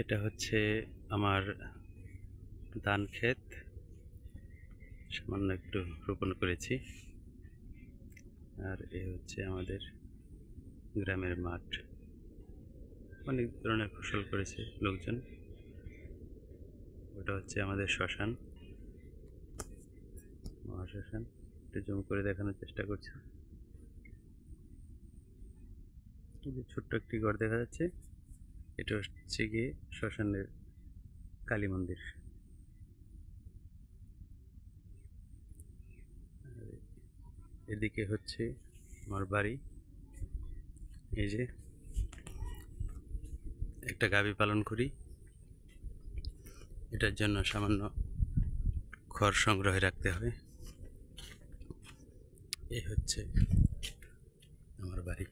এটা হচ্ছে আমার ধান ক্ষেত, সামান্য একটু রোপণ করেছি। আর এ হচ্ছে আমাদের গ্রামের মাঠ, অনেক ধরনের ফসল করেছে লোকজন। ওটা হচ্ছে আমাদের শ্মশান, মহাশ্মশান। একটু জুম করে দেখানোর চেষ্টা করছি। এই যে ছোট্ট একটি ঘর দেখা যাচ্ছে, এটা হচ্ছে গিয়ে শ্মশানের কালী মন্দির। এদিকে হচ্ছে আমার বাড়ি। এই যে একটা গাভী পালন করি, এটার জন্য সামান্য খড় সংগ্রহে রাখতে হবে। এই হচ্ছে আমার বাড়ি।